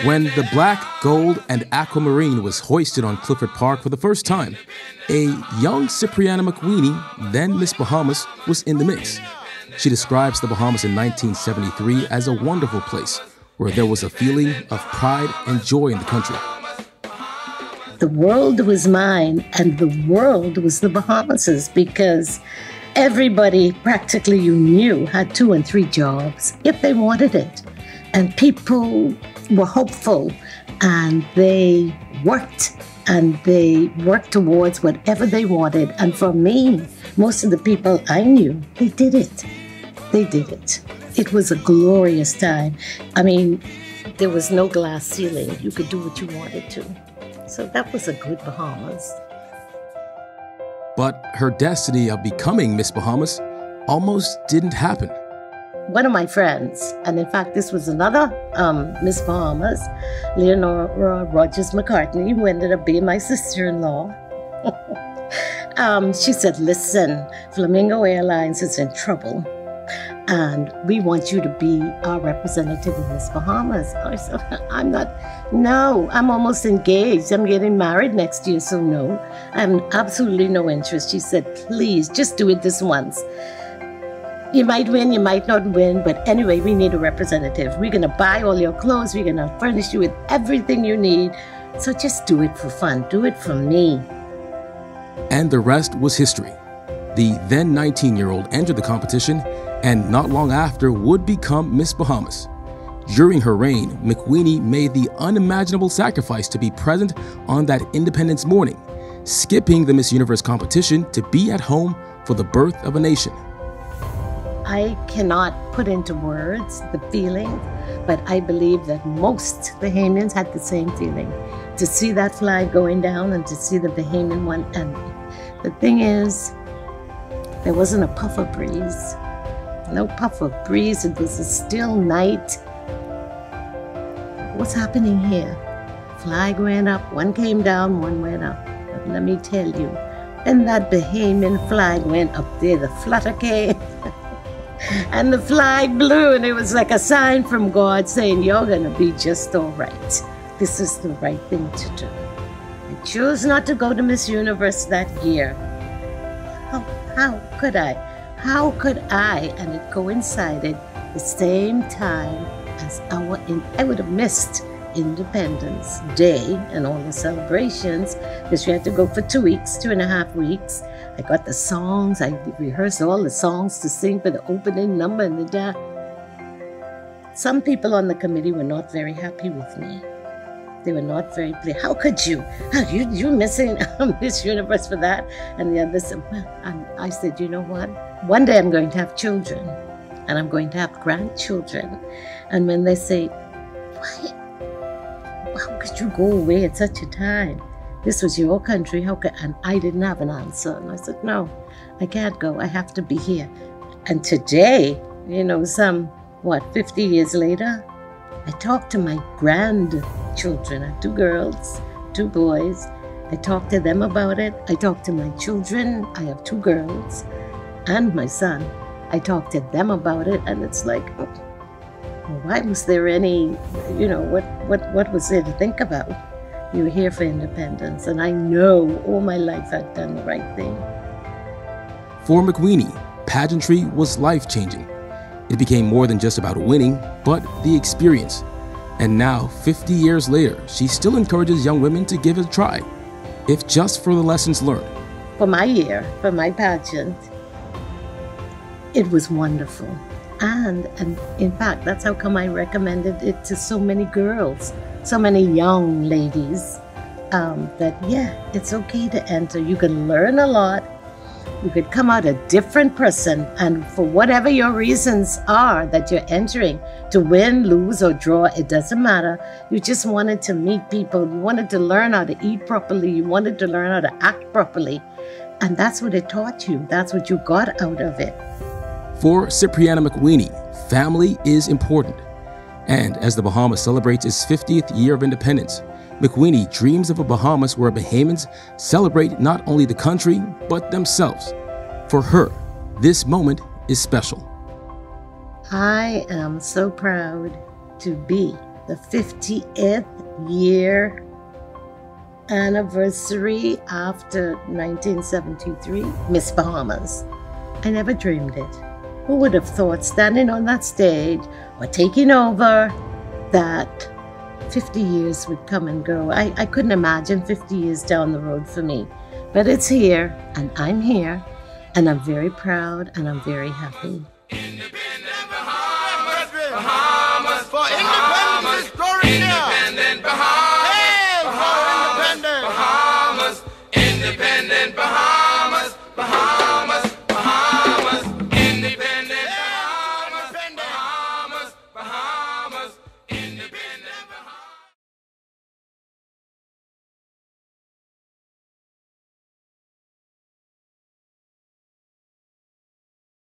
When the black, gold, and aquamarine was hoisted on Clifford Park for the first time, a young Cyprianna McWeeney, then Miss Bahamas, was in the mix. She describes the Bahamas in 1973 as a wonderful place where there was a feeling of pride and joy in the country. The world was mine, and the world was the Bahamas's, because everybody practically you knew had 2 and 3 jobs if they wanted it. And people were hopeful, and they worked towards whatever they wanted. And for me, most of the people I knew, they did it. They did it. It was a glorious time. I mean, there was no glass ceiling. You could do what you wanted to. So that was a good Bahamas. But her destiny of becoming Miss Bahamas almost didn't happen. One of my friends, and in fact this was another Miss Bahamas, Leonora Rogers McCartney, who ended up being my sister-in-law. She said, listen, Flamingo Airlines is in trouble, and we want you to be our representative in Miss Bahamas. I said, I'm almost engaged. I'm getting married next year, so no. I have absolutely no interest. She said, please, just do it this once. You might win, you might not win, but anyway, we need a representative. We're going to buy all your clothes. We're going to furnish you with everything you need. So just do it for fun. Do it for me. And the rest was history. The then 19-year-old entered the competition and not long after would become Miss Bahamas. During her reign, McWeeney made the unimaginable sacrifice to be present on that Independence morning, skipping the Miss Universe competition to be at home for the birth of a nation. I cannot put into words the feeling, but I believe that most Bahamians had the same feeling. To see that flag going down and to see the Bahamian one. And the thing is, there wasn't a puff of breeze. No puff of breeze. It was a still night. What's happening here? Flag went up, one came down, one went up. But let me tell you, when that Bahamian flag went up there, the flutter came. And the flag blew, and it was like a sign from God saying, you're going to be just all right. This is the right thing to do. I chose not to go to Miss Universe that year. How could I? How could I? And it coincided the same time as I would have missed Independence Day and all the celebrations, because we had to go for 2 weeks, 2.5 weeks. I got the songs, I rehearsed all the songs to sing for the opening number and the dance. Some people on the committee were not very happy with me. They were not very pleased. How could you? You're missing Miss Universe for that? And the others said, well, I said, you know what? One day I'm going to have children, and I'm going to have grandchildren. And when they say, why? How could you go away at such a time? This was your country, how could, and I didn't have an answer. And I said, no, I can't go, I have to be here. And today, 50 years later, I talk to my grandchildren. I have 2 girls, 2 boys. I talk to them about it. I talk to my children. I have 2 girls and my son. I talk to them about it, and it's like, why was there any, what was there to think about? You were here for independence, and I know all my life I've done the right thing. For McWeeney, pageantry was life-changing. It became more than just about winning, but the experience. And now, 50 years later, she still encourages young women to give it a try, if just for the lessons learned. For my year, for my pageant, it was wonderful. And in fact, that's how come I recommended it to so many girls, so many young ladies, that, yeah, it's okay to enter. You can learn a lot. You could come out a different person. And for whatever your reasons are that you're entering, to win, lose, or draw, it doesn't matter. You just wanted to meet people. You wanted to learn how to eat properly. You wanted to learn how to act properly. And that's what it taught you. That's what you got out of it. For Cyprianna McWeeney, family is important. And as the Bahamas celebrates its 50th year of independence, McWeeney dreams of a Bahamas where Bahamians celebrate not only the country, but themselves. For her, this moment is special. I am so proud to be the 50th year anniversary after 1973 Miss Bahamas. I never dreamed it. Who would have thought, standing on that stage or taking over, that 50 years would come and go? I couldn't imagine 50 years down the road for me. But it's here, and I'm here, and I'm very proud, and I'm very happy.